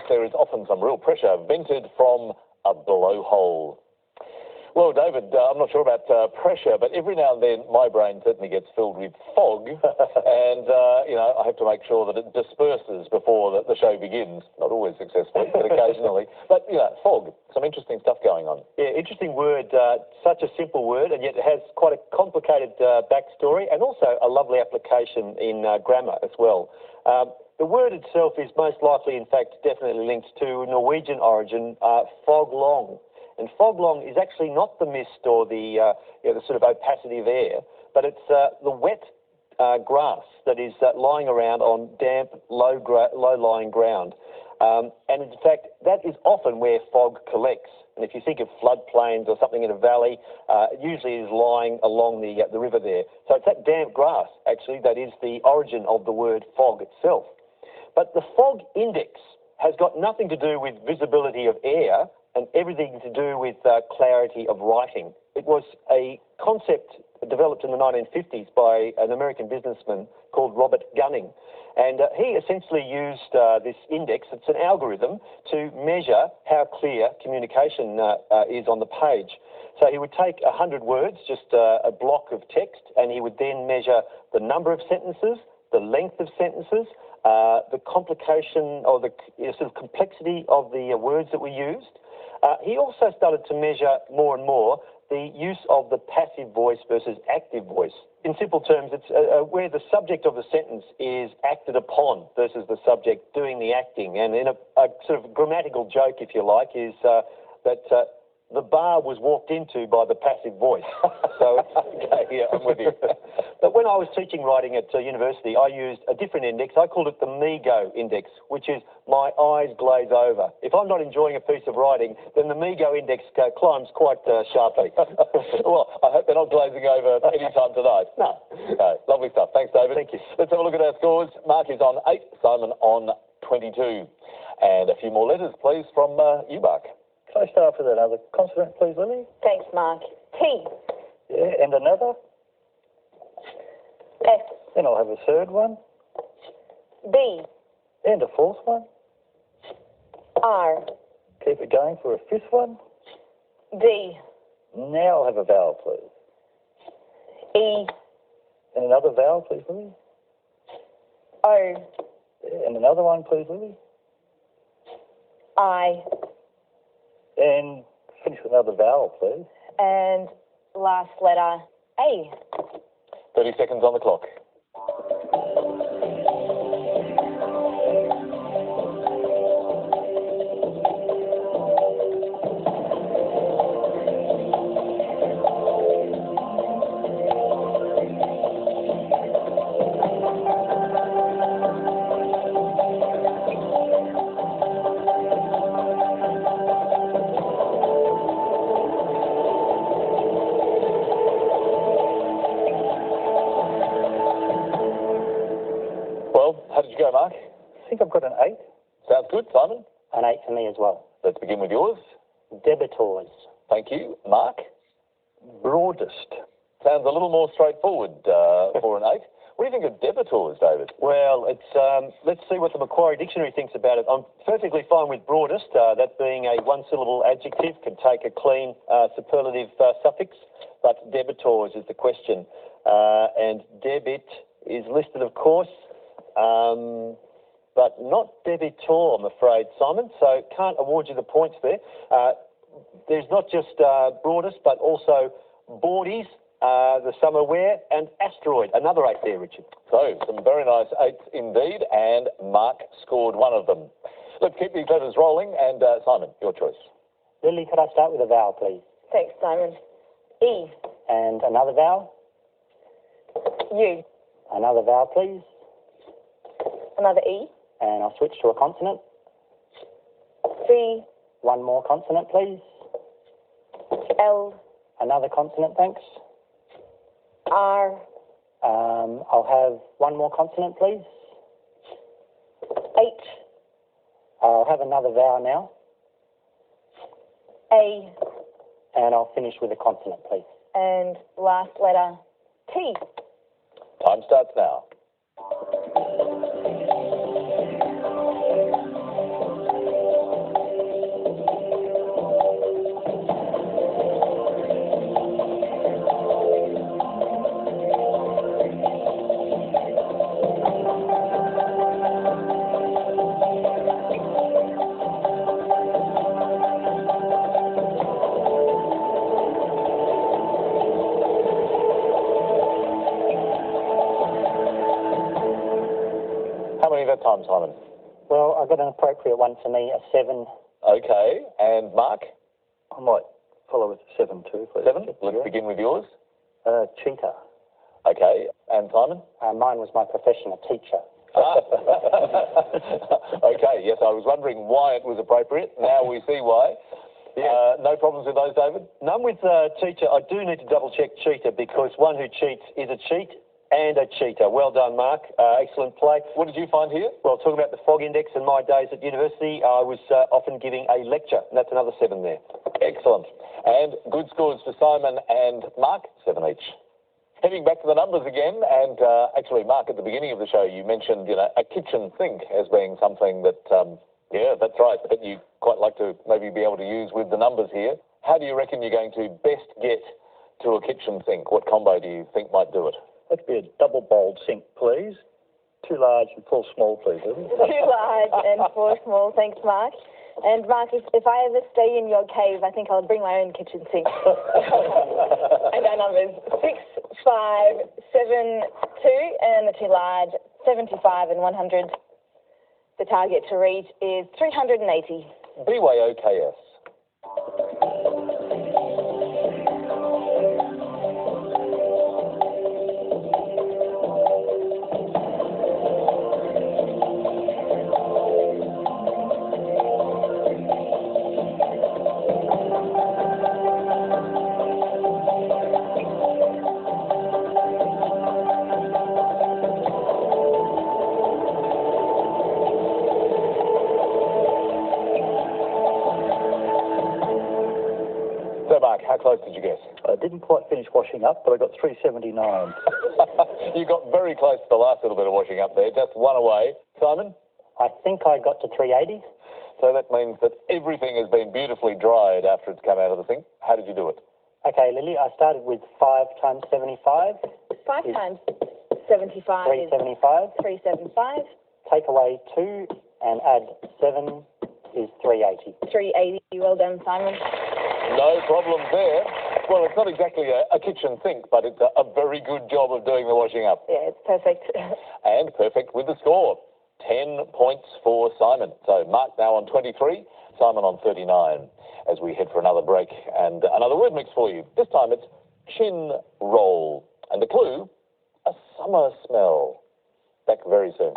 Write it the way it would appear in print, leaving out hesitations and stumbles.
there is often some real pressure vented from a blowhole. Well, David, I'm not sure about pressure, but every now and then my brain certainly gets filled with fog, and, I have to make sure that it disperses before the show begins. Not always successfully, but occasionally. But, fog, some interesting stuff going on. Yeah, interesting word, such a simple word, and yet it has quite a complicated backstory, and also a lovely application in grammar as well. The word itself is most likely, in fact, definitely linked to Norwegian origin, fog long. And fog long is actually not the mist or the sort of opacity of air, but it's the wet grass that is lying around on damp, low-lying ground. And in fact, that is often where fog collects. And if you think of floodplains or something in a valley, it usually is lying along the river there. So it's that damp grass, actually, that is the origin of the word fog itself. But the fog index has got nothing to do with visibility of air and everything to do with clarity of writing. It was a concept developed in the 1950s by an American businessman called Robert Gunning. And he essentially used this index, it's an algorithm, to measure how clear communication is on the page. So he would take 100 words, just a block of text, and he would then measure the number of sentences, the length of sentences, the complication or the sort of complexity of the words that were used. He also started to measure more and more the use of the passive voice versus active voice. In simple terms, it's where the subject of the sentence is acted upon versus the subject doing the acting. And in a sort of grammatical joke, if you like, is that the bar was walked into by the passive voice. So, okay, yeah, I'm with you. But when I was teaching writing at university, I used a different index. I called it the me-go index, which is my eyes glaze over. If I'm not enjoying a piece of writing, then the me-go index climbs quite sharply. Well, I hope they're not glazing over any time tonight. No. Okay, lovely stuff. Thanks, David. Thank you. Let's have a look at our scores. Mark is on 8, Simon on 22. And a few more letters, please, from you, Mark. Can I start with another consonant, please, Lily? Thanks, Mark. T. Yeah, and another? F. Then I'll have a third one. B. And a fourth one. R. Keep it going for a fifth one. D. Now I'll have a vowel, please. E. And another vowel, please, Lily. O. Yeah, and another one, please, Lily. I. And finish with another vowel, please. And last letter, A. 30 seconds on the clock. How did you go, Mark? I think I've got an 8. Sounds good, Simon. An 8 for me as well. Let's begin with yours. Debitors. Thank you. Mark? Broadest. Sounds a little more straightforward for an 8. What do you think of debitors, David? Well, it's let's see what the Macquarie Dictionary thinks about it. I'm perfectly fine with broadest, that being a one-syllable adjective, can take a clean superlative suffix, but debitors is the question. And debit is listed, of course, but not debitor, I'm afraid, Simon, so can't award you the points there. There's not just broadest, but also boardies, the summer wear, and asteroid. Another 8 there, Richard. So, some very nice 8s indeed, and Mark scored one of them. Let's keep these letters rolling, and Simon, your choice. Lily, could I start with a vowel, please? Thanks, Simon. E. And another vowel? U. Another vowel, please. Another E. And I'll switch to a consonant. C. One more consonant, please. L. Another consonant, thanks. R. I'll have one more consonant, please. H. I'll have another vowel now. A. And I'll finish with a consonant, please. And last letter, T. Time starts now. me that time, Simon. Well, I got an appropriate one for me, a 7. Okay, and Mark? I might follow with 7 too, please. 7? Let's begin with yours. Cheetah. Okay, and Simon? Mine was my profession, a teacher. Okay, yes, I was wondering why it was appropriate. Now we see why. Yeah. No problems with those, David? None with teacher. I do need to double check cheater because one who cheats is a cheat and a cheater. Well done, Mark. Excellent play. What did you find here? Well, talking about the fog index in my days at university, I was often giving a lecture, and that's another 7 there. Excellent. And good scores for Simon and Mark, 7 each. Heading back to the numbers again, and actually, Mark, at the beginning of the show, you mentioned, a kitchen sink as being something that, yeah, that's right, that you quite like to maybe be able to use with the numbers here. How do you reckon you're going to best get to a kitchen sink? What combo do you think might do it? That'd be a double-bowled sink, please. 2 large and 4 small, please. 2 large and 4 small. Thanks, Mark. And Mark, if I ever stay in your cave, I think I'll bring my own kitchen sink. And our numbers 6, 5, 7, 2, and the 2 large, 75 and 100. The target to reach is 380. BYOKS. So, Mark, how close did you guess? I didn't quite finish washing up, but I got 379. You got very close to the last little bit of washing up there, just one away. Simon? I think I got to 380. So that means that everything has been beautifully dried after it's come out of the sink. How did you do it? Okay, Lily, I started with 5 times 75. 5 times 75 is 375. 375. Take away 2 and add 7 is 380. 380. Well done, Simon. No problem there. Well, it's not exactly a kitchen sink, but it's a very good job of doing the washing up. Yeah, it's perfect. And perfect with the score. 10 points for Simon. So Mark now on 23, Simon on 39, as we head for another break and another word mix for you. This time it's chin roll. And the clue, a summer smell. Back very soon.